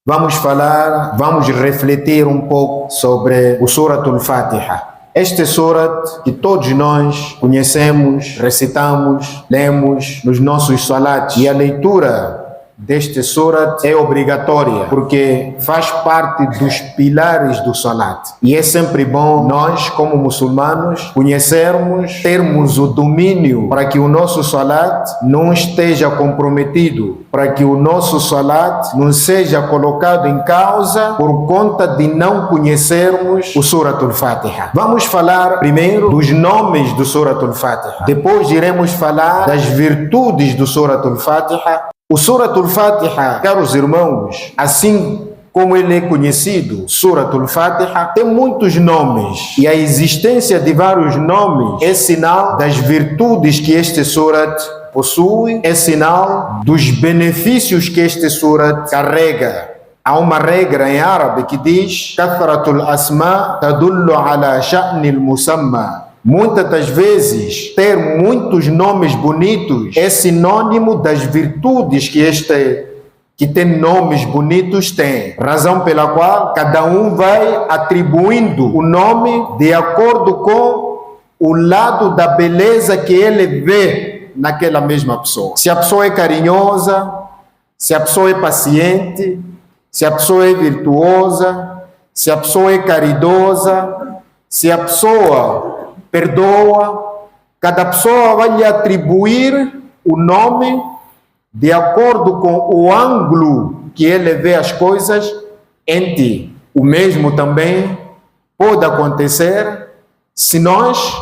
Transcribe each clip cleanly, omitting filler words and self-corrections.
Vamos refletir um pouco sobre o Surat al-Fatiha. Este surat que todos nós conhecemos, recitamos, lemos nos nossos salats. E a leitura deste surat é obrigatória, porque faz parte dos pilares do salat. E é sempre bom nós, como muçulmanos, conhecermos, termos o domínio para que o nosso salat não esteja comprometido, para que o nosso salat não seja colocado em causa por conta de não conhecermos o Surat al-Fatiha. Vamos falar primeiro dos nomes do Surat al-Fatiha. Depois iremos falar das virtudes do Surat al-Fatiha. O Surat al-Fatiha, caros irmãos, assim como ele é conhecido, Surat al-Fatiha, tem muitos nomes. E a existência de vários nomes é sinal das virtudes que este surat possui, é sinal dos benefícios que este surat carrega. Há uma regra em árabe que diz: Kathratul asma tadullu ala sha'nil musamma. Muitas das vezes, ter muitos nomes bonitos é sinônimo das virtudes que tem nomes bonitos tem. Razão pela qual cada um vai atribuindo o nome de acordo com o lado da beleza que ele vê naquela mesma pessoa. Se a pessoa é carinhosa, se a pessoa é paciente, se a pessoa é virtuosa, se a pessoa é caridosa, se a pessoa perdoa, cada pessoa vai lhe atribuir o nome de acordo com o ângulo que ele vê as coisas em ti. O mesmo também pode acontecer se nós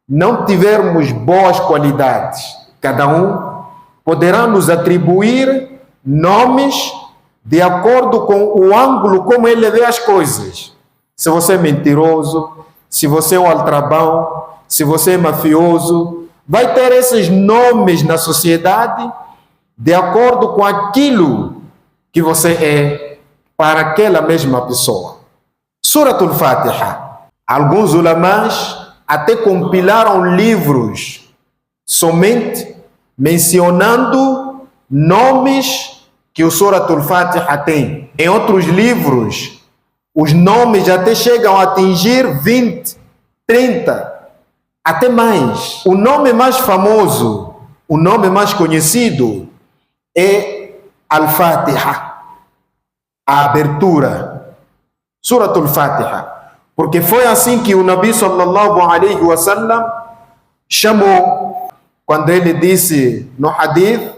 não tivermos boas qualidades. Cada um poderá nos atribuir nomes de acordo com o ângulo como ele vê as coisas. Se você é mentiroso, se você é um aldrabão, se você é mafioso, vai ter esses nomes na sociedade de acordo com aquilo que você é para aquela mesma pessoa. Surat al-Fatiha. Alguns ulamás até compilaram livros somente mencionando nomes que o Surat al-Fatiha tem. Em outros livros, os nomes até chegam a atingir 20, 30, até mais. O nome mais famoso, o nome mais conhecido é Al-Fatiha, a abertura, Surat al-Fatiha. Porque foi assim que o Nabi sallallahu alaihi wasallam chamou, quando ele disse no hadith: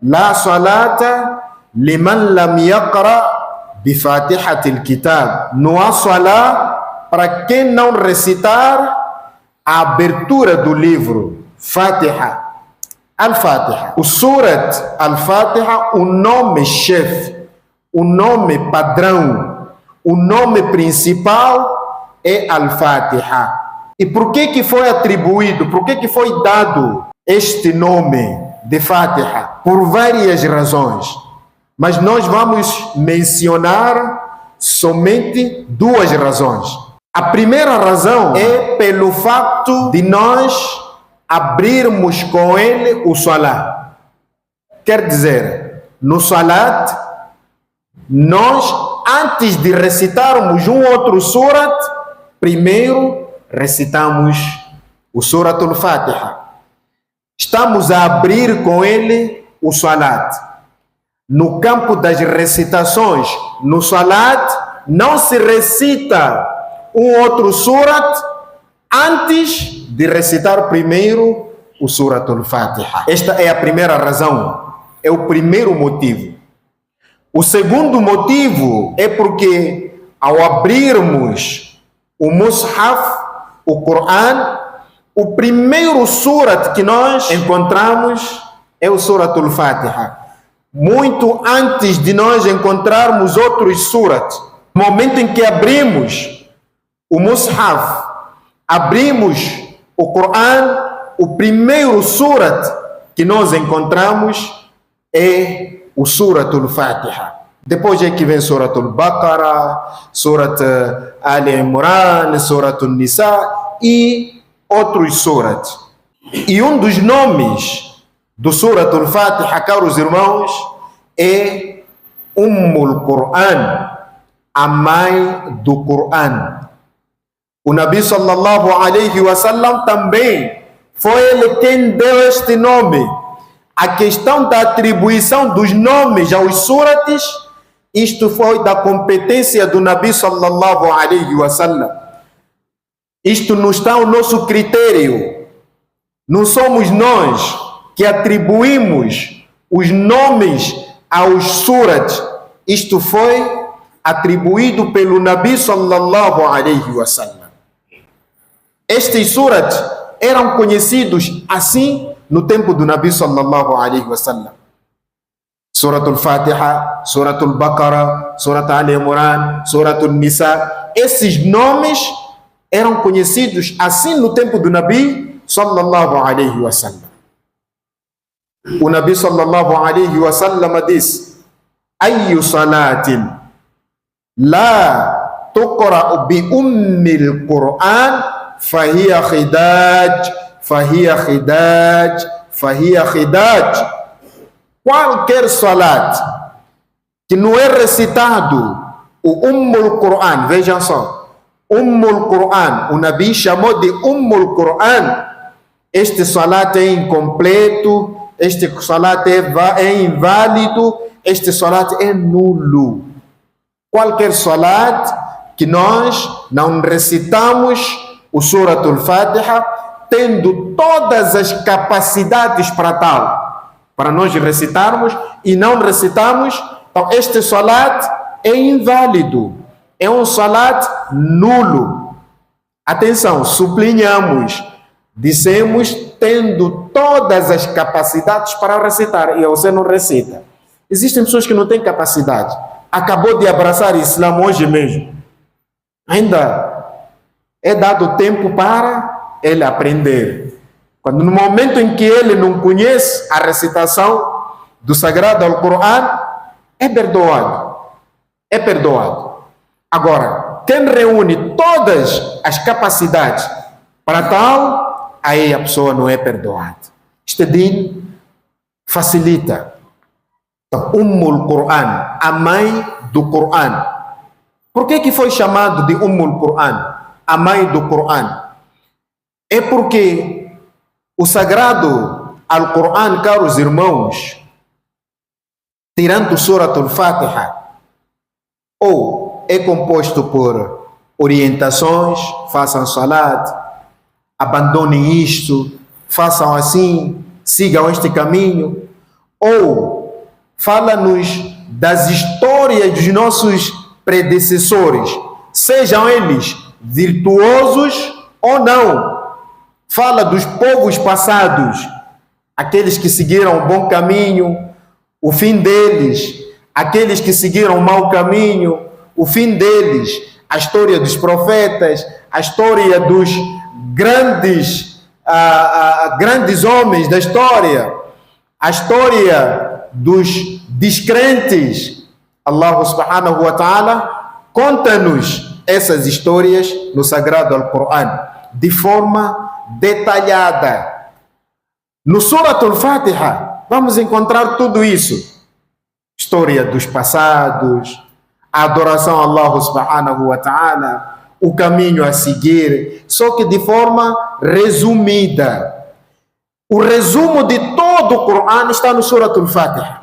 La salata liman lam yaqra bifatihatil kitab. Não há salah para quem não recitar a abertura do livro Fatiha. Al-Fatiha. O Surat Al-Fatiha, o nome chefe, o nome padrão, o nome principal é Al-Fatiha. E por que foi atribuído, por que foi dado este nome de Fatiha? Por várias razões. Mas nós vamos mencionar somente duas razões. A primeira razão é pelo fato de nós abrirmos com ele o salat. Quer dizer, no salat, nós, antes de recitarmos um outro surat, primeiro recitamos o Surat al-Fatiha. Estamos a abrir com ele o salat. No campo das recitações, no salat, não se recita um outro surat antes de recitar primeiro o Surat al-Fatiha. Esta é a primeira razão, é o primeiro motivo. O segundo motivo é porque ao abrirmos o Mushaf, o Coran, o primeiro surat que nós encontramos é o Surat al-Fatiha. Muito antes de nós encontrarmos outros surat. No momento em que abrimos o Mushaf, abrimos o Coran, o primeiro surat que nós encontramos é o Surat al-Fatiha. Depois é que vem Surat al-Baqarah, Surat Ali Imran, Surat al-Nisa e outros surats. E um dos nomes do Surat al-Fatiha, caros irmãos, é Quran, a mãe do Quran. O Nabi sallallahu alaihi wasallam também foi ele quem deu este nome. A questão da atribuição dos nomes aos surates, isto foi da competência do Nabi sallallahu alaihi wasallam. Isto não está ao nosso critério. Não somos nós que atribuímos os nomes aos surats. Isto foi atribuído pelo Nabi sallallahu alaihi wasallam. Estes surats eram conhecidos assim no tempo do Nabi sallallahu alaihi wasallam. Suratul Fatiha, Suratul Baqarah, Surat Ali Imran, Suratul Nisa. Esses nomes eram conhecidos assim no tempo do Nabi sallallahu alaihi wasallam. O Nabi sallallahu alaihi wasallam disse: Ayyu salatin la tuqra bi ummil Quran fahiya khidaj, fahiya khidaj, fahiya khidaj. Qualquer salat que não é recitado o Quran, vejam só, Quran, o Nabi chamou de Quran. Este salat é incompleto, este salat é inválido, este salat é nulo. Qualquer salat que nós não recitamos o Suratul Fatiha, tendo todas as capacidades para tal, para nós recitarmos e não recitamos, então este salat é inválido, é um salat nulo. Atenção, sublinhamos, dissemos tendo todas as capacidades para recitar e você não recita. Existem pessoas que não têm capacidade, acabou de abraçar o Islã hoje mesmo, ainda é dado tempo para ele aprender. Quando no momento em que ele não conhece a recitação do Sagrado Alcorão, é perdoado. É perdoado. Agora, quem reúne todas as capacidades para tal, aí a pessoa não é perdoada. Este din facilita. Então, Quran, a mãe do Quran. Por que foi chamado de Quran, a mãe do Quran? É porque o Sagrado Alcorão, caros irmãos, tirando o Suratul Fatiha, ou é composto por orientações, façam salat, abandonem isto, façam assim, sigam este caminho, ou fala-nos das histórias dos nossos predecessores, sejam eles virtuosos ou não. Fala dos povos passados, aqueles que seguiram o bom caminho, o fim deles, aqueles que seguiram o mau caminho, o fim deles, a história dos profetas, a história dos grandes homens da história, a história dos descrentes. Allah subhanahu wa ta'ala conta-nos essas histórias no Sagrado Alcorão de forma detalhada. No Suratul Fatiha vamos encontrar tudo isso: história dos passados, a adoração a Allah subhanahu wa ta'ala, o caminho a seguir, só que de forma resumida. O resumo de todo o Corão está no Suratul Fatiha.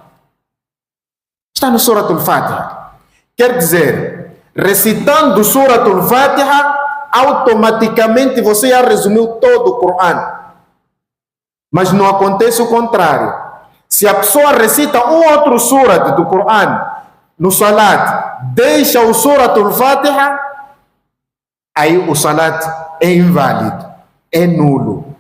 Está no Suratul Fatiha. Quer dizer, recitando Suratul Fatiha, automaticamente você já resumiu todo o Corão. Mas não acontece o contrário. Se a pessoa recita um outro surat do Corão no salat, deixa o Suratul Fatiha, aí o salat é inválido, é nulo.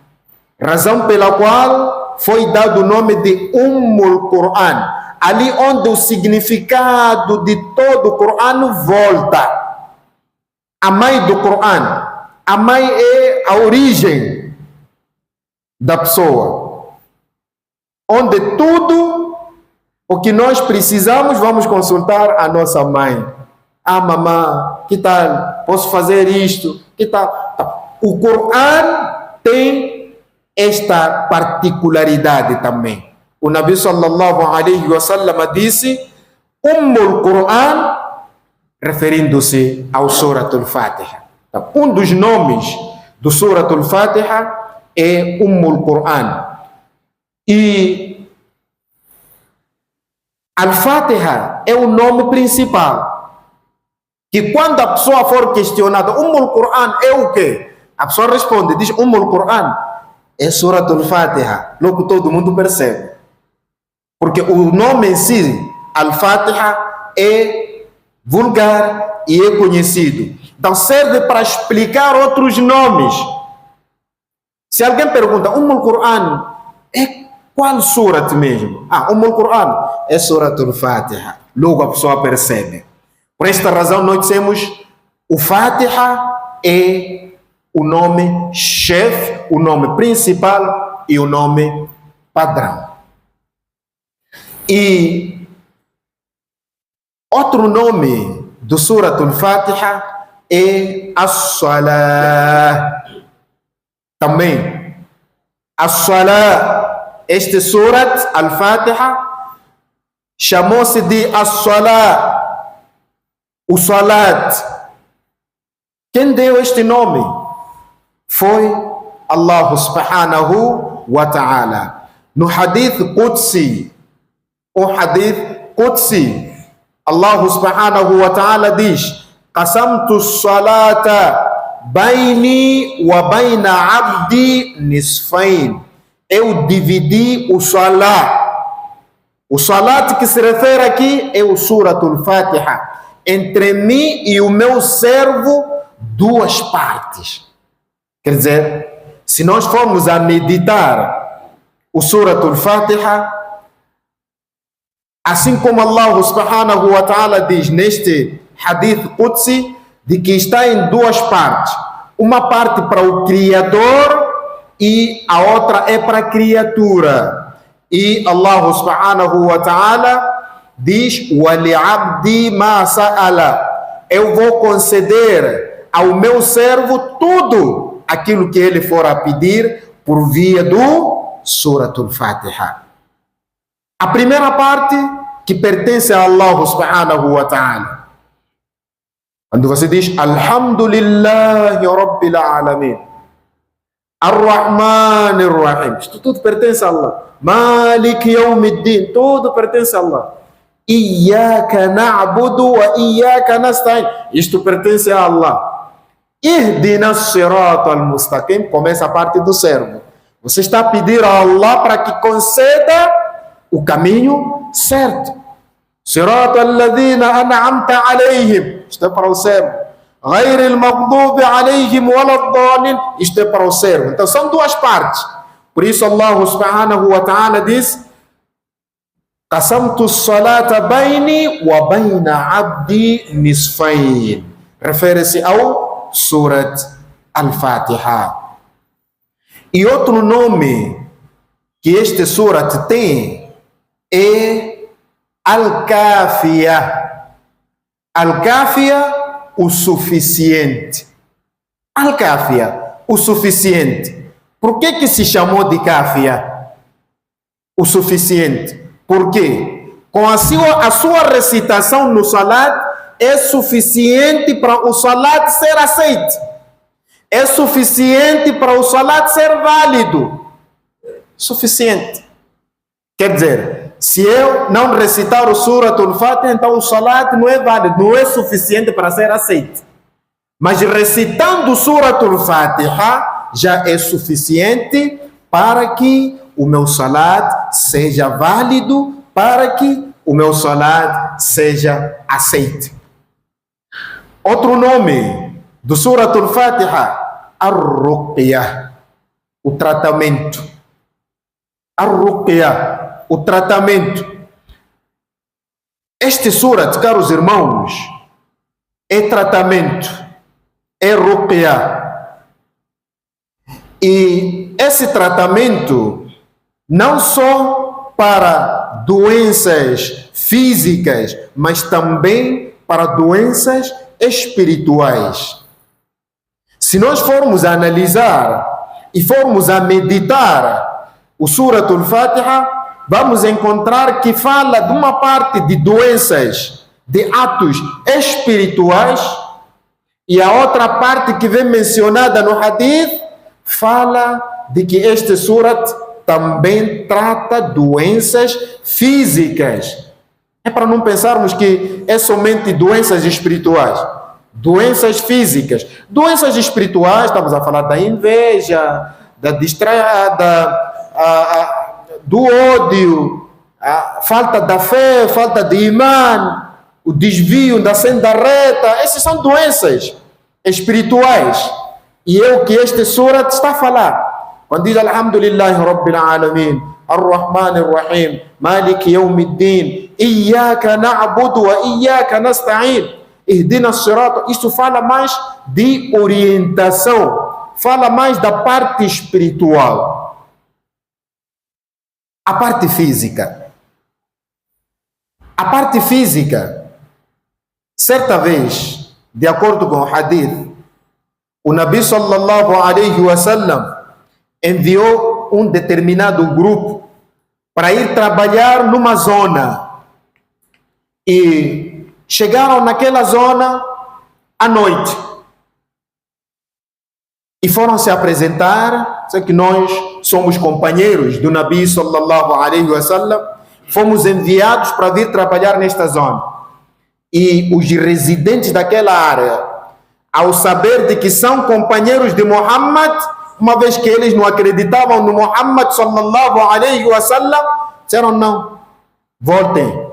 Razão pela qual foi dado o nome de Quran, ali onde o significado de todo o Corão volta. A mãe do Corão, a mãe é a origem da pessoa, onde tudo o que nós precisamos, vamos consultar a nossa mãe. Ah, mamãe, que tal? Posso fazer isto? Que tal? O Corão tem esta particularidade também. O Nabi sallallahu alaihi wasallam disse: Quran, referindo-se ao Surat al-Fatiha. Então, um dos nomes do Surat al-Fatiha é Quran. E al-Fatiha é o nome principal. Que quando a pessoa for questionada, Quran é o quê? A pessoa responde, diz Quran é Surat al-Fatiha. Logo todo mundo percebe. Porque o nome em si, al-Fatiha, é vulgar e é conhecido. Então serve para explicar outros nomes. Se alguém pergunta, Quran é qual surat mesmo? Quran é Surat al-Fatiha. Logo a pessoa percebe. Por esta razão nós dizemos, o Fatiha é o nome chefe, o nome principal e o nome padrão. E outro nome do Surat al-Fatiha é As-Salah. Também, As-Salah, este Surat al-Fatiha chamou-se de As-Salah, o Salat. Quem deu este nome foi Allah subhanahu wa ta'ala. No Hadith Qudsi, o Hadith Qudsi, Allah subhanahu wa ta'ala diz: Qasamtu salata baini wa baina abdi nisfain. Eu dividi o salat. O salat que se refere aqui é o Surat al-Fatiha. Entre mim e o meu servo, duas partes. Quer dizer, se nós formos a meditar o Surat al-Fatiha, assim como Allah subhanahu wa ta'ala diz neste Hadith Qudsi, de que está em duas partes. Uma parte para o Criador e a outra é para a criatura. E Allah subhanahu wa ta'ala diz, وَلِعَبْدِ مَا سَأَلَ. Eu vou conceder ao meu servo tudo aquilo que ele for a pedir por via do Surat al-Fatiha. A primeira parte que pertence a Allah subhanahu wa ta'ala. Quando você diz Alhamdulillahi Rabbil Alamin, Ar-Rahman Ar-Rahim, isto tudo pertence a Allah. Malik Yawmiddin, tudo pertence a Allah. Iyyaka na'budu wa iyyaka nasta'in, isto pertence a Allah. Ihdina as-sirata al-mustaqim, começa a parte do servo. Você está a pedir a Allah para que conceda o caminho certo. Sirata alladhina an'amta alayhim, isto é para o servo. Ghayril maghdubi alayhim waladdallin, isto é para o servo. Então são duas partes. Por isso Allah subhanahu wa ta'ala diz: Qasamtu salata baini wa baina abdi nisfain. Refere-se ao Surat al-Fatiha. E outro nome que este surat tem é Al-Kafia. Al-Kafia, o suficiente. Al-Kafia, o suficiente. Por que se chamou de Kafia? O suficiente. Por quê? Com a sua recitação no salat é suficiente para o salat ser aceito. É suficiente para o salat ser válido. Suficiente. Quer dizer, se eu não recitar o Surat al-Fatiha, então o salat não é válido, não é suficiente para ser aceito. Mas recitando o Surat al-Fatiha já é suficiente para que o meu salat seja válido, para que o meu salat seja aceito. Outro nome do Surat al-Fatiha, Ar-Ruqyah, o tratamento. Ar-Ruqyah, o tratamento. Este surat, caros irmãos, é tratamento, é Ruqyah. E esse tratamento não só para doenças físicas, mas também para doenças espirituais. Se nós formos a analisar e formos a meditar o Surat al-Fatiha, vamos encontrar que fala de uma parte de doenças, de atos espirituais, e a outra parte que vem mencionada no hadith fala de que este surat também trata doenças físicas. É para não pensarmos que é somente doenças espirituais. Doenças físicas. Doenças espirituais, estamos a falar da inveja, da do ódio, a falta da fé, falta de imã, o desvio da senda reta. Essas são doenças espirituais. E é o que este surat está a falar. Quando diz Alhamdulillahi Rabbil Alamin, Ar-Rahman Ar-Rahim, Malik Yawmiddin, Iyaka na'budu wa Iyaka nasta'in, Ihdina Sirata. Isso fala mais de orientação, fala mais da parte espiritual. A parte física. A parte física, certa vez, de acordo com o hadith, o Nabi sallallahu alaihi wasallam enviou um determinado grupo para ir trabalhar numa zona. E chegaram naquela zona à noite. E foram se apresentar. Sei que nós somos companheiros do Nabi sallallahu alaihi wasallam. Fomos enviados para vir trabalhar nesta zona. E os residentes daquela área, ao saber de que são companheiros de Muhammad, uma vez que eles não acreditavam no Muhammad sallallahu alaihi wasallam, disseram: não, voltem,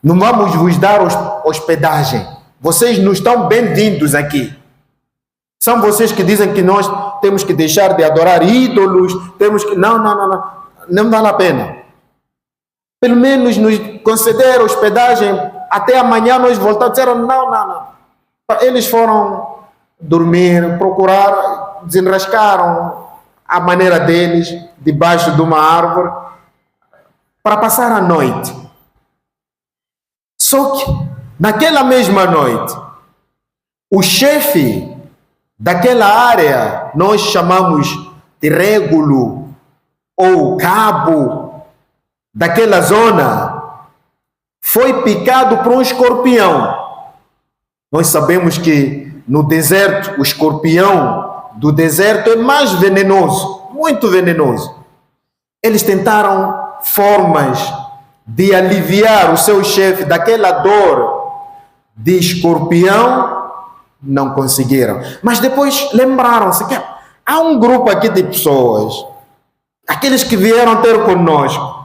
não vamos vos dar hospedagem, vocês não estão bem-vindos aqui. São vocês que dizem que nós temos que deixar de adorar ídolos, temos que... Não vale a pena. Pelo menos nos conceder hospedagem, até amanhã nós voltamos. Disseram: não. Eles foram dormir, procurar, desenrascaram a maneira deles, debaixo de uma árvore, para passar a noite. Só que, naquela mesma noite, o chefe daquela área, nós chamamos de régulo ou cabo daquela zona, foi picado por um escorpião. Nós sabemos que no deserto, o escorpião do deserto é mais venenoso, muito venenoso. Eles tentaram formas de aliviar o seu chefe daquela dor de escorpião, não conseguiram. Mas depois lembraram-se que há um grupo aqui de pessoas, aqueles que vieram ter conosco,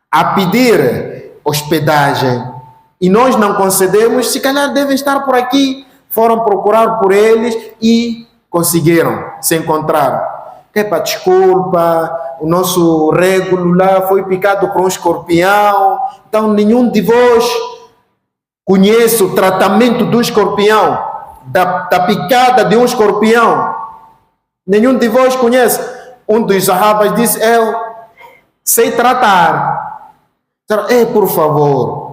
a pedir hospedagem, e nós não concedemos, se calhar devem estar por aqui. Foram procurar por eles e conseguiram se encontrar. Epa, desculpa, o nosso régulo lá foi picado por um escorpião, então nenhum de vós conhece o tratamento do escorpião, da picada de um escorpião. Nenhum de vós conhece. Um dos sahabas disse: eu sei tratar. Por favor.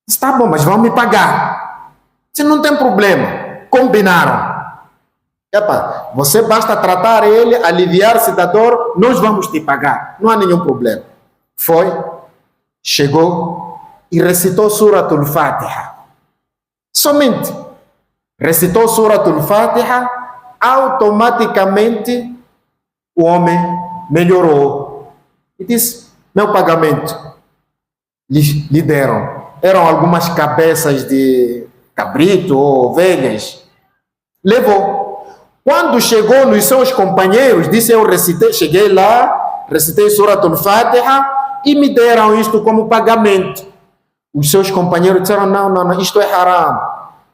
Está bom, mas vão me pagar. Se não tem problema, combinaram. Epa, você basta tratar ele, aliviar-se da dor, nós vamos te pagar. Não há nenhum problema. Foi, chegou e recitou Suratul Fatiha. Somente recitou Suratul Fatiha, automaticamente o homem melhorou. E disse: meu pagamento. Lhe deram. Eram algumas cabeças de cabrito ou ovelhas. Levou. Quando chegou nos seus companheiros, disse: eu cheguei lá, recitei Suratul Fatiha e me deram isto como pagamento. Os seus companheiros disseram: não, isto é haram.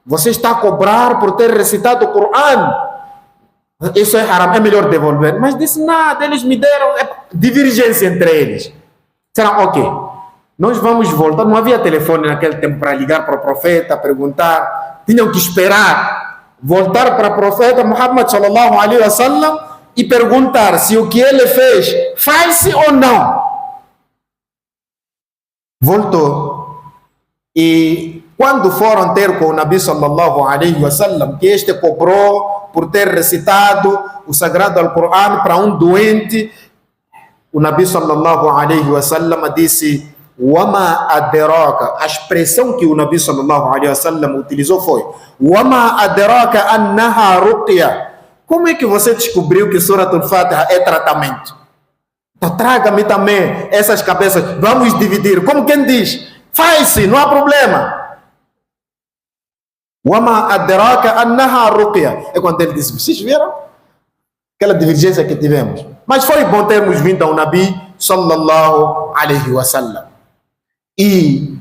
Você está a cobrar por ter recitado o Coran. Isso é haram, é melhor devolver. Mas disse: nada, eles me deram, divergência entre eles. Disseram: ok. Nós vamos voltar. Não havia telefone naquele tempo para ligar para o profeta, perguntar. Tinham que esperar voltar para o profeta Muhammad sallallahu alaihi wasallam e perguntar se o que ele fez faz-se ou não. Voltou. E quando foram ter com o Nabi sallallahu alaihi wasallam, que este cobrou por ter recitado o sagrado Al-Quran para um doente, o Nabi sallallahu alaihi wasallam disse Wama adraka. A expressão que o Nabi sallallahu alaihi wasallam utilizou foi Wama adraka annaha ruqya. Como é que você descobriu que Surat al-Fatiha é tratamento? Então traga-me também essas cabeças, vamos dividir. Como quem diz, faz-se, não há problema. Wama adraka annaha ruqya. É quando ele disse, vocês viram? Aquela divergência que tivemos. Mas foi bom termos vindo ao Nabi sallallahu alaihi wasallam. E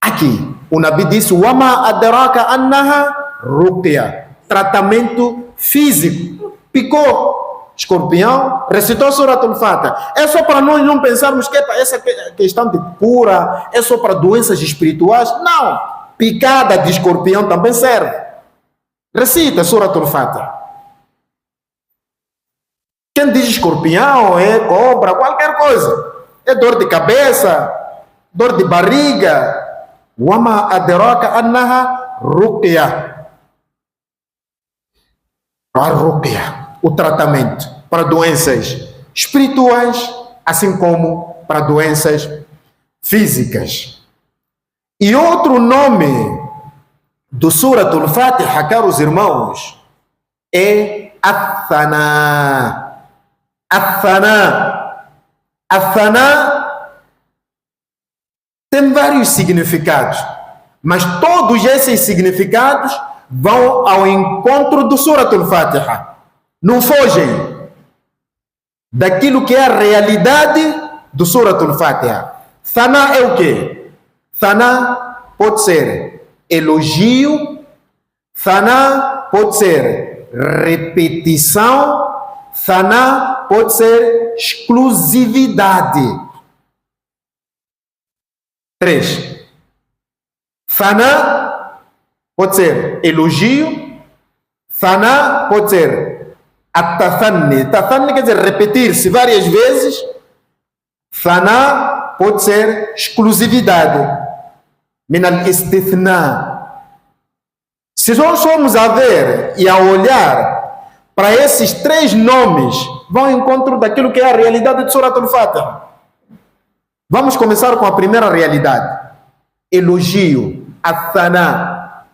aqui o Nabi disse Wama adraka annaha ruqya. Tratamento físico. Picou escorpião, recitou Surat al-Fatiha. É só para nós não pensarmos que essa questão de cura é só para doenças espirituais. Não. Picada de escorpião também serve. Recita Surat al-Fatiha. Quem diz escorpião é cobra, qualquer coisa. É dor de cabeça, dor de barriga. Wama adraka annaha ruqya. A ruqya, o tratamento para doenças espirituais, assim como para doenças físicas. E outro nome do Surat al-Fatiha, caros irmãos, é Ath-Thana. Ath-Thana. Ath-Thana tem vários significados, mas todos esses significados vão ao encontro do Surat al-Fatiha. Não fogem daquilo que é a realidade do Surat al-Fatiha. Thana é o quê? Thana pode ser elogio, Thana pode ser repetição, Thana pode ser exclusividade. 3. Thana pode ser elogio, Thana pode ser at-tathanni. Tathanni quer dizer repetir-se várias vezes. Thana pode ser exclusividade. Min al-istithna. Se nós formos a ver e a olhar para esses três nomes, vão ao encontro daquilo que é a realidade de Surat al-Fatiha. Vamos começar com a primeira realidade. Elogio, at-thana.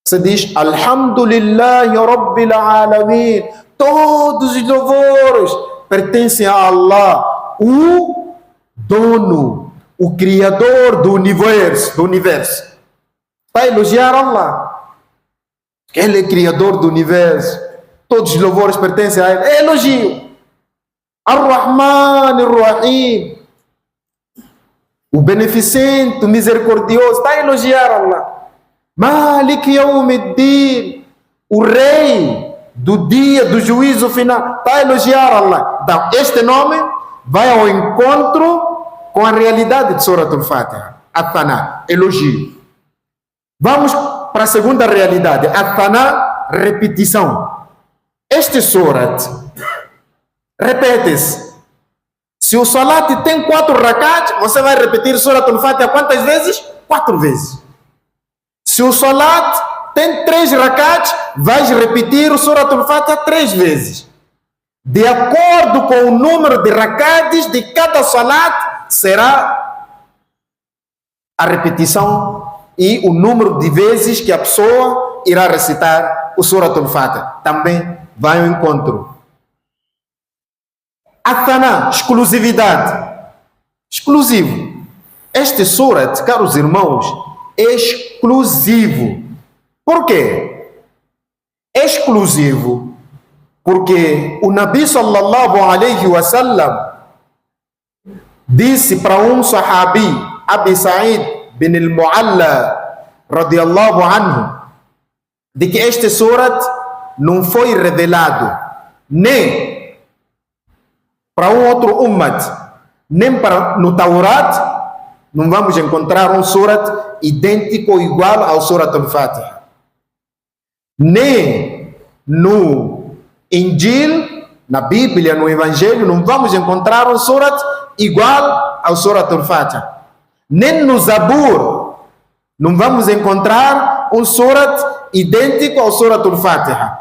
Você diz, Alhamdulillahi Rabbil Alamin. Todos os louvores pertencem a Allah, o dono, o criador do universo. Está a elogiar Allah. Ele é criador do universo. Todos os louvores pertencem a Ele. É elogio. Ar-Rahman, Ar-Rahim. O beneficente, o misericordioso. Está a elogiar Allah. Malik Yawmiddin, o rei do dia do juízo final, está a elogiar Allah. Então, este nome vai ao encontro com a realidade de Surat al-Fatiha. Ath-Thana, elogio. Vamos para a segunda realidade. Ath-Thana, repetição. Este Surat repete-se. Se o Salat tem 4 rakats, você vai repetir Surat al-Fatiha quantas vezes? 4 vezes. Se o Salat tem 3 rakats, vais repetir o Surat al-Fatiha 3 vezes. De acordo com o número de rakats de cada Salat, será a repetição e o número de vezes que a pessoa irá recitar o Surat al-Fatiha. Também vai ao encontro. Ath-Thana, exclusividade. Exclusivo. Este Surat, caros irmãos, exclusivo. Por quê? Exclusivo porque o Nabi sallallahu alaihi wasallam disse para um sahabi, Abi Sa'id bin al-Mu'alla radiyallahu anhu, de que este surat não foi revelado nem para um outro ummat, nem para no Taurat. Não vamos encontrar um surat idêntico ou igual ao Surat al-Fatiha. Nem no Injil, na Bíblia, no Evangelho, não vamos encontrar um surat igual ao Surat al-Fatiha. Nem no Zabur, não vamos encontrar um surat idêntico ao Surat al-Fatiha.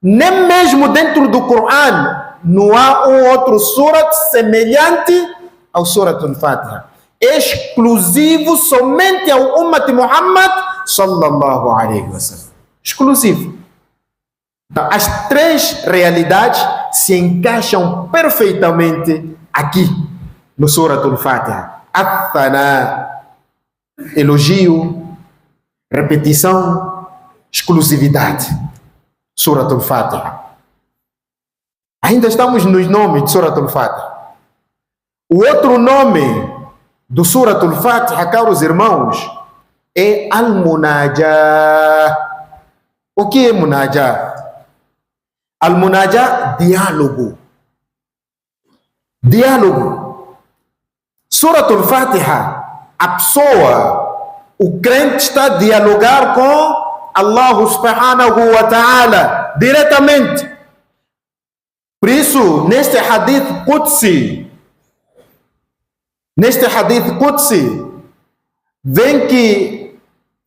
Nem mesmo dentro do Coran, não há um outro surat semelhante ao Surat al-Fatiha, exclusivo somente ao Ummat Muhammad sallallahu alaihi wasallam, exclusivo. Então, as três realidades se encaixam perfeitamente aqui no Surat al-Fatiha. Athana, elogio, repetição, exclusividade. Surat al-Fatiha. Ainda estamos nos nomes de Surat al-Fatiha. O outro nome do Surat al-Fatiha, caros irmãos, é Al-Munajah. O que é Munajah? Al-Munajah, diálogo. Diálogo. Surat al-Fatiha, a pessoa, o crente está a dialogar com Allah subhanahu wa ta'ala diretamente. Por isso, neste hadith Qudsi, vem que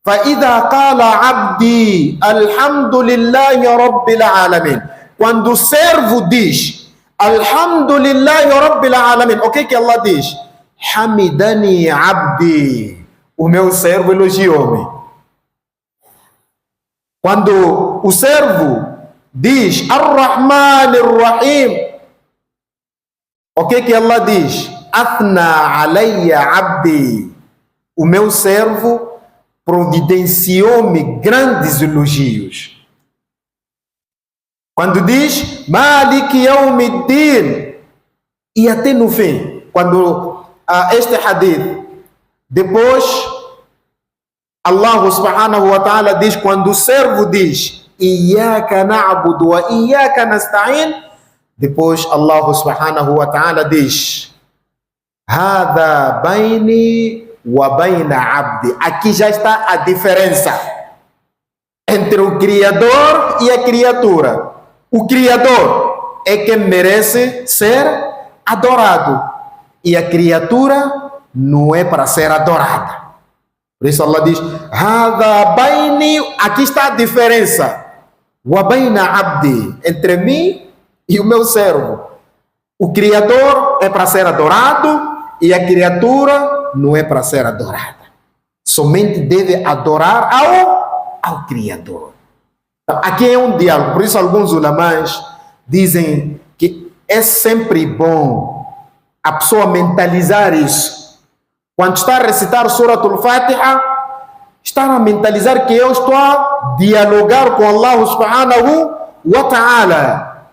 فَإِذَا قَالَ عَبْدِي الْحَمْدُ لِلَّهِ رَبِّ الْعَالَمِينَ, quando o servo diz Alhamdulillahi Rabbil Alamin, o que Allah diz? Hamidani Abdi, o meu servo elogiou-me. Quando o servo diz Ar-Rahman Ar-Rahim, o que Allah diz? Athna alayya Abdi, o meu servo providenciou-me grandes elogios. Quando diz Malik Yawmiddin, e até no fim, quando este hadith, depois Allah subhanahu wa ta'ala diz, quando o servo diz Iyyaka na'budu wa iyyaka nasta'in, depois Allah subhanahu wa ta'ala diz Hadha baini wa baina abdi, aqui já está a diferença entre o Criador e a criatura. O Criador é quem merece ser adorado e a criatura não é para ser adorada. Por isso Allah diz Hadha baini, aqui está a diferença, wa baina abdi, entre mim e o meu servo. O Criador é para ser adorado e a criatura não é para ser adorada. Somente deve adorar ao Criador. Aqui é um diálogo. Por isso alguns ulamãs dizem que é sempre bom a pessoa mentalizar isso. Quando está a recitar Surat al-Fatiha, está a mentalizar que eu estou a dialogar com Allah subhanahu wa ta'ala.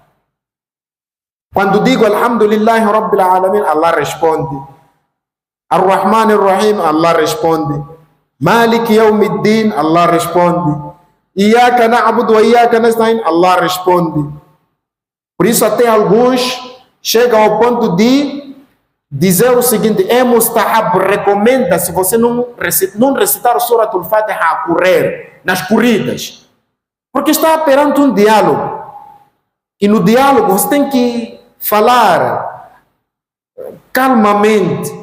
Quando digo Alhamdulillahi Rabbil Alamin, Allah responde. Ar-Rahman Ar-Rahim, Allah responde. Malik Yawmiddin, Allah responde. Iyyaka na'budu wa iyyaka nasta'in, Allah responde. Por isso até alguns chegam ao ponto de dizer o seguinte: é mustahab, recomenda, se você não recitar o Surat al-Fatiha a correr, nas corridas, porque está perante um diálogo, e no diálogo você tem que falar calmamente.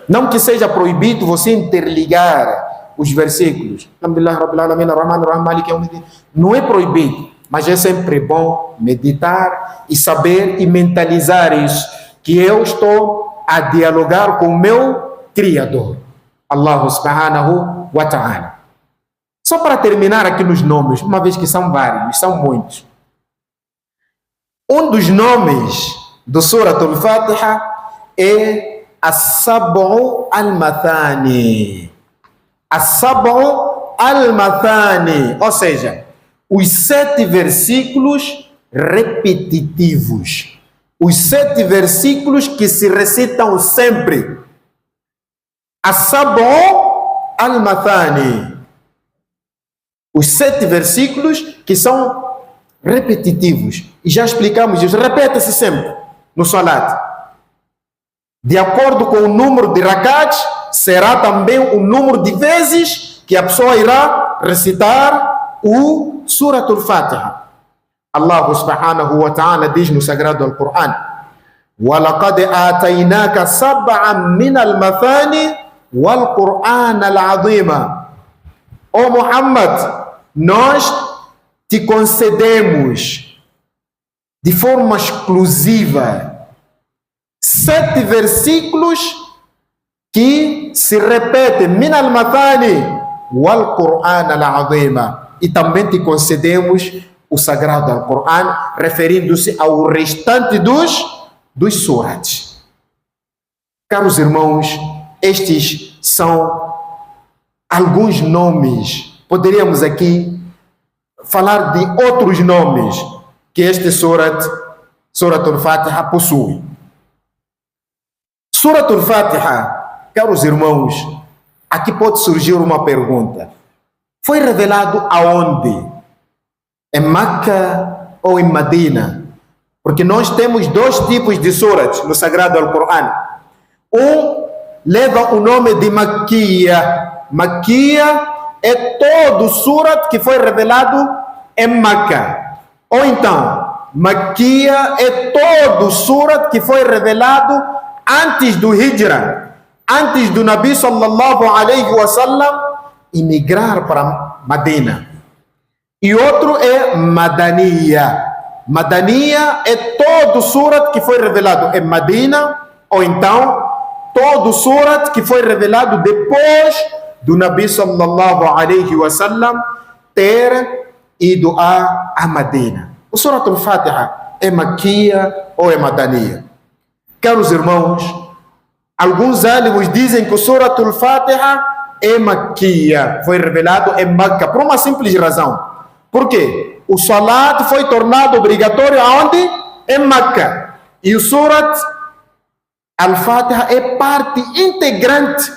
Não que seja proibido você interligar os versículos. Alhamdulillah Rabbil Alamin, Ar-Rahman Ar-Rahim, Malik Yawmiddin. Não é proibido, mas é sempre bom meditar e saber e mentalizar isso, que eu estou a dialogar com o meu Criador, Allah subhanahu wa ta'ala. Só para terminar aqui nos nomes, uma vez que são vários, são muitos. Um dos nomes do Surat al-Fatiha é As-Sab'u al-Mathani. As-Sab'u al-Mathani, ou seja, os 7 versículos repetitivos. Os 7 versículos que se recitam sempre. As-Sab'u al-Mathani. Os 7 versículos que são repetitivos. E já explicamos isso. Repete-se sempre no Salat. De acordo com o número de rakats, será também o número de vezes que a pessoa irá recitar o Surat al-Fatiha. Allah subhanahu wa ta'ala diz no Sagrado Al-Quran: وَلَقَدْ آتَيْنَاكَ سَبْعًا مِنَ الْمَثَانِ وَالْقُرْآنَ الْعَظِيمَ. Ó Muhammad, nós te concedemos de forma exclusiva 7 versículos que se repetem, min al-mathani wal Qur'an al-azima, e também te concedemos o sagrado Al-Qur'an, referindo-se ao restante dos surats. Caros irmãos, estes são alguns nomes. Poderíamos aqui falar de outros nomes que este Surat Al-Fatiha possui. Surat Al-Fatiha, caros irmãos, aqui pode surgir uma pergunta. Foi revelado aonde? Em Meca ou em Medina? Porque nós temos 2 tipos de surats no Sagrado Al-Qur'an. Um leva o nome de Makia. Makia é todo surat que foi revelado em Meca. Ou então, Makia é todo surat que foi revelado antes do Hijra, antes do Nabi sallallahu alaihi wasallam emigrar para Medina. E outro é Madaniya. Madaniya é todo surat que foi revelado em Medina, ou então todo surat que foi revelado depois do Nabi sallallahu alaihi wasallam ter ido a Medina. O Surat Al-Fatiha é Makia ou é Madaniya? Caros irmãos, alguns ánimos dizem que o Surat Al-Fatiha é Makia, foi revelado em Meca, por uma simples razão. Por quê? O Salat foi tornado obrigatório aonde? Em Meca. E o Surat Al-Fatiha é parte integrante,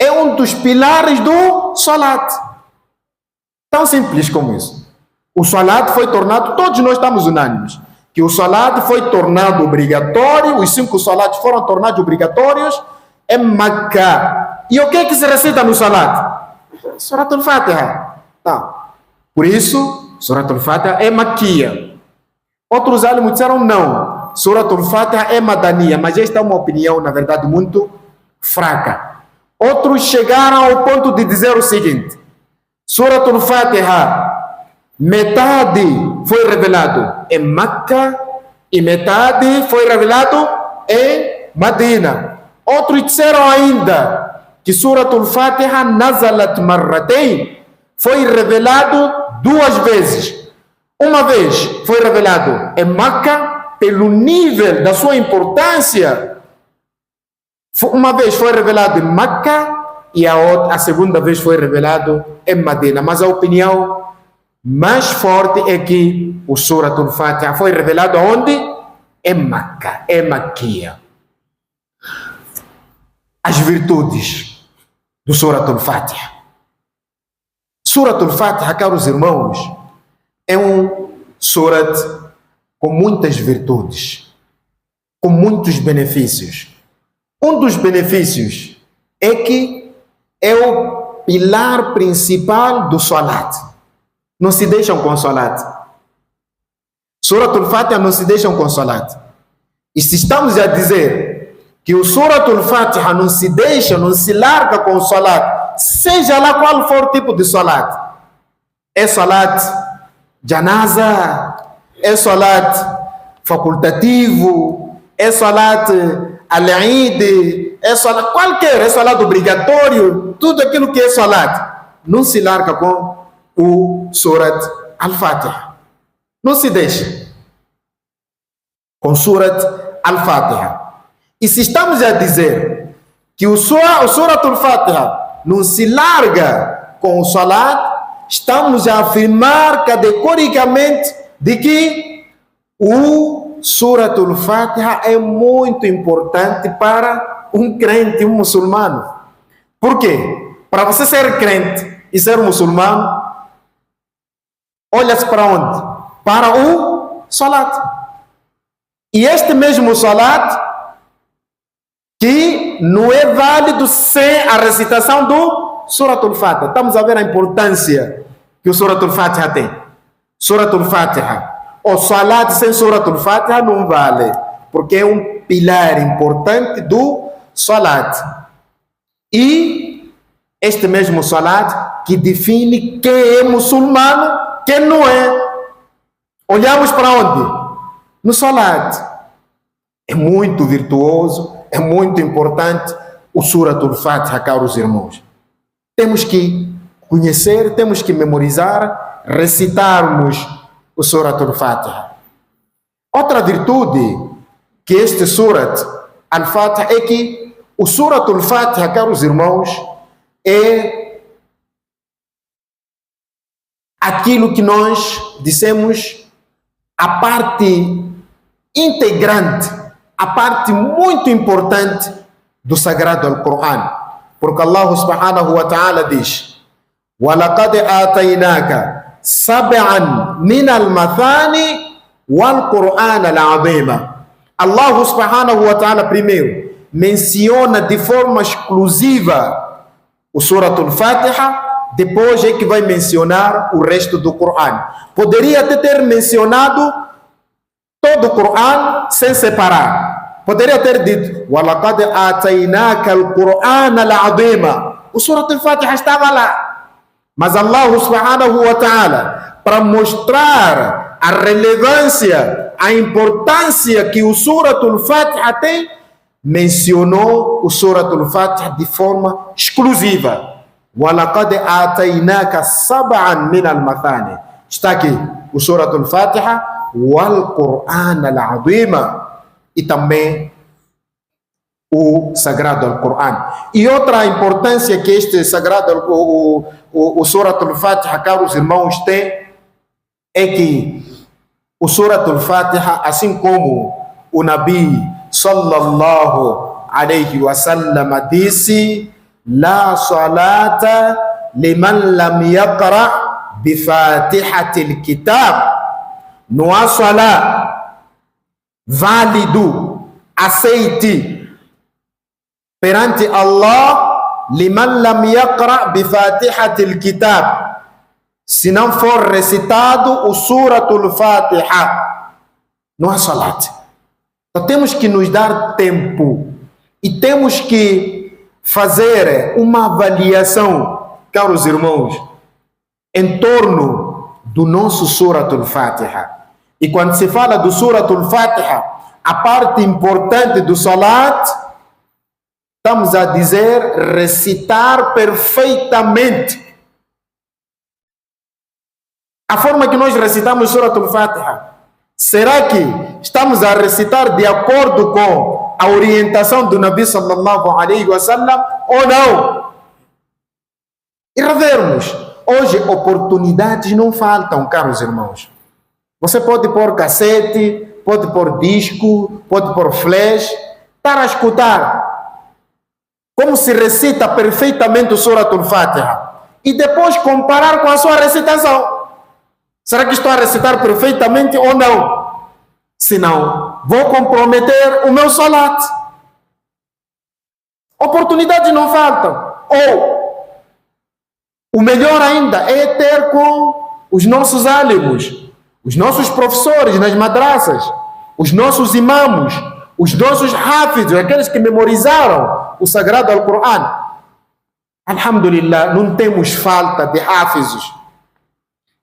é um dos pilares do Salat. Tão simples como isso. O Salat foi tornado, todos nós estamos unânimes, que o Salat foi tornado obrigatório, os 5 Salats foram tornados obrigatórios em Meca. E o que é que se recita no Salat? Surat Al-Fatiha. Tá. Por isso, Surat Al-Fatiha é Makia. Outros alunos disseram não. Surat Al-Fatiha é Madaniya, mas esta é uma opinião, na verdade, muito fraca. Outros chegaram ao ponto de dizer o seguinte: Surat Al-Fatiha, metade foi revelado em Meca e metade foi revelado em Medina. Outros disseram ainda que Surat Al-Fatiha nazalat marratain, foi revelado 2 vezes. Uma vez foi revelado em Meca, pelo nível da sua importância. Uma vez foi revelado em Meca e a segunda vez foi revelado em Medina. Mas a opinião mais forte é que o Surat Al-Fatiha foi revelado aonde? Em Meca, em Makia. As virtudes do Surat Al-Fatiha. Surat Al-Fatiha, caros irmãos, é um surat com muitas virtudes, com muitos benefícios. Um dos benefícios é que é o pilar principal do Salat. Não se deixam com Salat. Surat Al-Fatiha não se deixam com Salat. E se estamos a dizer que o Surat Al-Fatiha não se deixa, não se larga com o Salat, seja lá qual for o tipo de Salat, é Salat Janaza, é Salat facultativo, é Salat Al-Eid, é Salat qualquer, é Salat obrigatório, tudo aquilo que é Salat, não se larga com o Surat Al-Fatiha. Não se deixa com Surat Al-Fatiha. E se estamos a dizer que o Surat Al-Fatiha não se larga com o Salat, estamos a afirmar categoricamente de que o Surat Al-Fatiha é muito importante para um crente, um muçulmano. Por quê? Para você ser crente e ser muçulmano, olha-se para onde? Para o Salat. E este mesmo Salat, que não é válido sem a recitação do Surat Al-Fatiha. Estamos a ver a importância que o Surat Al-Fatiha tem. Surat Al-Fatiha. O Salat sem Surat Al-Fatiha não vale, porque é um pilar importante do Salat. E este mesmo Salat que define quem é muçulmano, quem não é. Olhamos para onde? no salat. É muito virtuoso, é muito importante o Suratul Fatiha, caros irmãos. Temos que conhecer, temos que memorizar, recitarmos o Suratul Fatiha. Outra virtude que este Surat Al-Fatiha é que o Suratul Fatiha, caros irmãos, é aquilo que nós dissemos, a parte integrante, a parte muito importante do Sagrado Al-Quran. Porque Allah subhanahu wa ta'ala diz: وَلَقَدْ آتَيْنَاكَ سَبْعًا مِنَ الْمَثَانِ وَالْقُرْآنَ الْعَظِيمَ. Allah subhanahu wa ta'ala primeiro menciona de forma exclusiva o Suratul Fatiha, depois é que vai mencionar o resto do Coran. Poderia até ter mencionado todo o Coran sem separar. Poderia ter dito: وَلَقَدْ آتَيْنَاكَ الْقُرْآنَ الْعَظِيمَ. O Suratul Fatiha estava lá. Mas Allah subhanahu wa ta'ala, para mostrar a relevância, a importância que o Suratul Fatiha tem, mencionou o Suratul Fatiha de forma exclusiva. وَلَقَدْ آتَيْنَاكَ سَبْعًا مِنَ الْمَثَانِ. Está aqui o Suratul Fatiha, وَالْقُرْآنَ الْعَظِيمَ, e também o Sagrado Al-Quran. E outra importância que este Sagrado, o Suratul Fatiha, caros irmãos, tem, é que o Suratul Fatiha, assim como o Nabi sallallahu alayhi wa sallam disse: La salata liman lam yaqra bi fatihatil kitab. Não há salat válido, aceite perante Allah, liman lam yaqra bi fatihatil kitab, se não for recitado o Suratul Fatiha, não há salat. Então temos que nos dar tempo e temos que fazer uma avaliação, caros irmãos, em torno do nosso Suratul Fatiha. E quando se fala do Suratul Fatiha, a parte importante do salat, estamos a dizer recitar perfeitamente. A forma que nós recitamos Suratul Fatiha, será que estamos a recitar de acordo com a orientação do Nabi sallallahu alaihi wa sallam ou não? E revermos, hoje oportunidades não faltam, caros irmãos. Você pode pôr cassete, pode pôr disco, pode pôr flash, estar a escutar como se recita perfeitamente o Suratul Fatiha e depois comparar com a sua recitação. Será que estou a recitar perfeitamente ou não? Se não, vou comprometer o meu salat. Oportunidades não faltam. Ou, o melhor ainda é ter com os nossos alimos, os nossos professores nas madraças, os nossos imamos, os nossos hafiz, aqueles que memorizaram o Sagrado Al-Quran. Alhamdulillah, não temos falta de hafizos.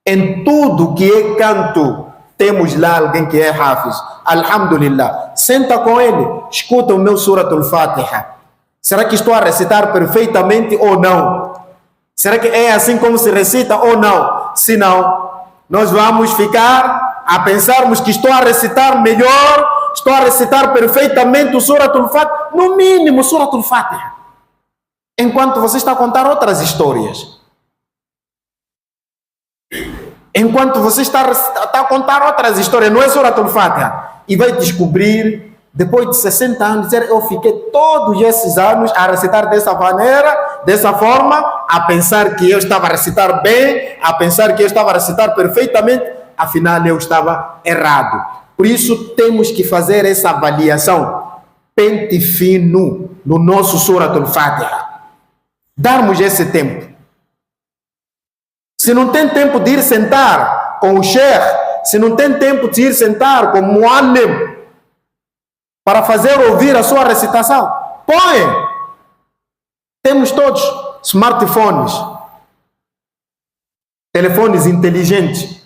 Em tudo que é canto, temos lá alguém que é hafiz. Alhamdulillah. Senta com ele, escuta o meu Suratul Fatiha. Será que estou a recitar perfeitamente ou não? Será que é assim como se recita ou não? Se não, nós vamos ficar a pensarmos que estou a recitar melhor, estou a recitar perfeitamente o Suratul Fatiha, no mínimo Suratul Fatiha, enquanto você está a contar outras histórias. Enquanto você está a contar outras histórias, não é Suratul Fatiha, e vai descobrir, depois de 60 anos, dizer: eu fiquei todos esses anos a recitar dessa maneira, dessa forma, a pensar que eu estava a recitar bem, a pensar que eu estava a recitar perfeitamente, afinal eu estava errado. Por isso temos que fazer essa avaliação, pente fino no nosso Suratul Fatiha, darmos esse tempo. Se não tem tempo de ir sentar com o sheikh, se não tem tempo de ir sentar com o muallim para fazer ouvir a sua recitação, põe. Temos todos smartphones, telefones inteligentes.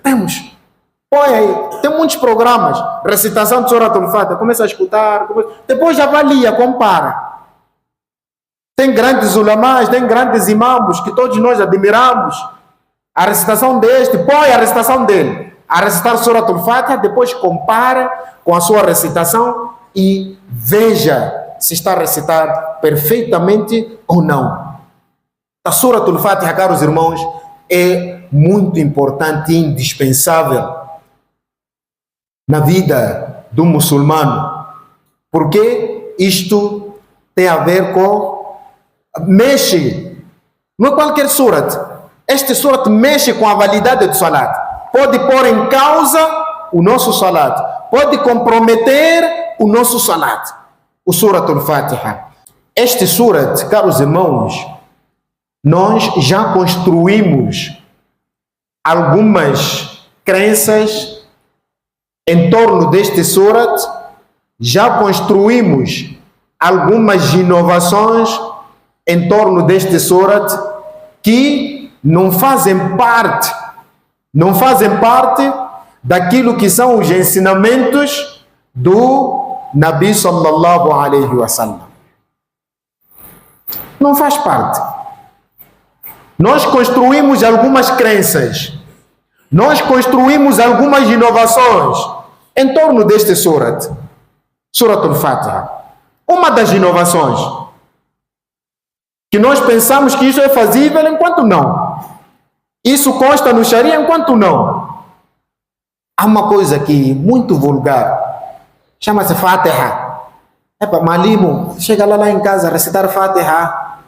Temos. Põe aí, tem muitos programas, recitação de Surat al-Fatiha, começa a escutar, depois avalia, compara. Tem grandes ulamás, tem grandes imãos que todos nós admiramos. A recitação deste, põe a recitação dele. A recitar Surat al-Fatiha, depois compara com a sua recitação e veja se está a recitar perfeitamente ou não. A Surat al-Fatiha, caros irmãos, é muito importante e indispensável na vida do muçulmano, porque isto tem a ver com, mexe, não é qualquer surat, este surat mexe com a validade do salat, pode pôr em causa o nosso salat, pode comprometer o nosso salat, o Surat al-Fatiha. Este surat, caros irmãos, nós já construímos algumas crenças em torno deste surat, já construímos algumas inovações em torno deste surat que não fazem parte daquilo que são os ensinamentos do Nabi sallallahu alaihi wasallam. Não faz parte. Nós construímos algumas crenças, nós construímos algumas inovações em torno deste surat, Surat al-Fatiha. Uma das inovações que nós pensamos que isso é fazível, enquanto não. Isso consta no Sharia, enquanto não. Há uma coisa aqui muito vulgar, chama-se Fatiha. Malimo, chega lá em casa, recitar Fatiha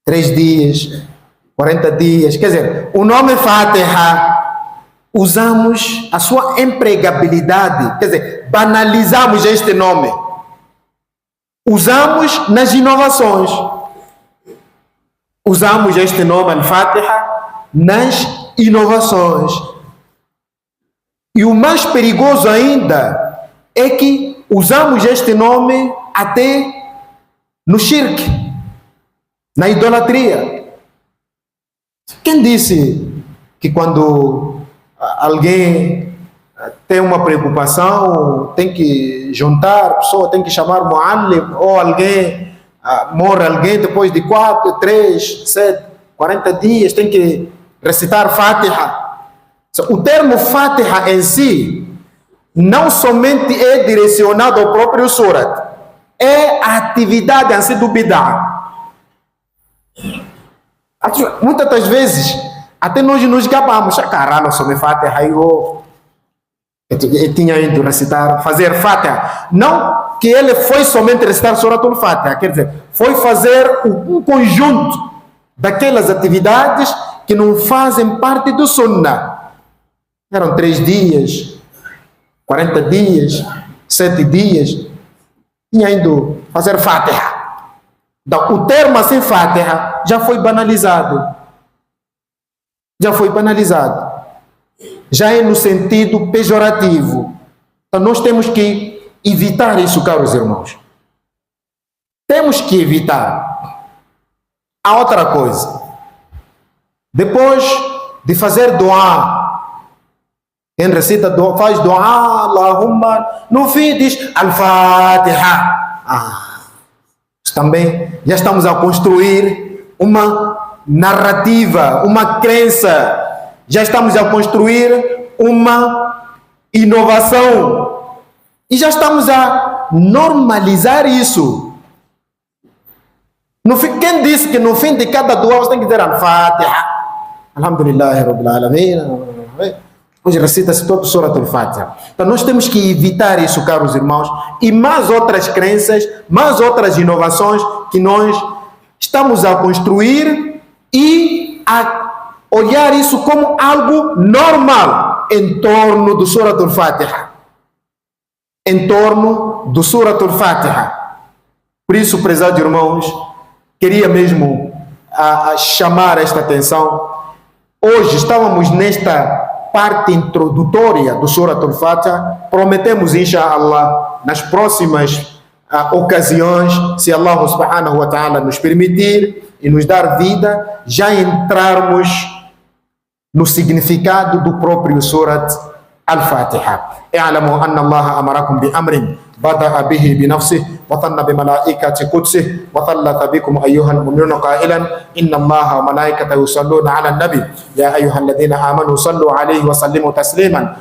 3 dias, 40 dias, quer dizer, o nome Fatiha, usamos a sua empregabilidade, quer dizer, banalizamos este nome, usamos nas inovações, usamos este nome Al-Fatiha nas inovações, e o mais perigoso ainda é que usamos este nome até no shirk, na idolatria. Quem disse que quando alguém tem uma preocupação, tem que juntar a pessoa, tem que chamar muallim, ou alguém, morre alguém depois de 4, 3, 7, 40 dias, tem que recitar Fatiha. O termo Fatiha em si não somente é direcionado ao próprio surat, é a atividade em si do bid'ah. Muitas das vezes até nós nos gabamos, caralho, só me Fatiha, eu tinha ido recitar, fazer Fatiha. Não que ele foi somente recitar Surat al-Fatiha, quer dizer, foi fazer um conjunto daquelas atividades que não fazem parte do Sunnah. Eram 3 dias, 40 dias, 7 dias, tinha ido fazer Fatiha. Então, o termo assim Fatiha já foi banalizado. Já foi banalizado. Já é no sentido pejorativo. Então nós temos que evitar isso, caros irmãos. Temos que evitar. Há outra coisa. Depois de fazer dua, quem recita dua, faz dua, Allahumma, no fim diz Al-Fatiha. Também já estamos a construir uma narrativa, uma crença, já estamos a construir uma inovação e já estamos a normalizar isso. Quem disse que no fim de cada dua você tem que dizer Al-Fatiha, Alhamdulillah Rabbil Alamin, hoje recita-se todo o Surat al-Fatiha. Então nós temos que evitar isso, caros irmãos, e mais outras crenças, mais outras inovações que nós estamos a construir e a olhar isso como algo normal em torno do Surat al-Fatiha. Em torno do Surat al-Fatiha. Por isso, prezados irmãos, queria mesmo chamar esta atenção. Hoje estávamos nesta parte introdutória do Surat al-Fatiha. Prometemos, inshallah, nas próximas ocasiões, se Allah subhanahu wa ta'ala nos permitir e nos dar vida, já entrarmos no significado do próprio Surat Al-Fatiha. I'lamu anna Allah amarakum bi amrin bada'a bihi bi nafsihi wa thanna bi malaikati qudsihi wa thallatha bikum ayyuhal mu'minuna qailan inna Allaha wa malaikatahu yusalluna 'alan nabi ya ayyuhalladhina amanu sallu 'alaihi wa sallimu tasliman.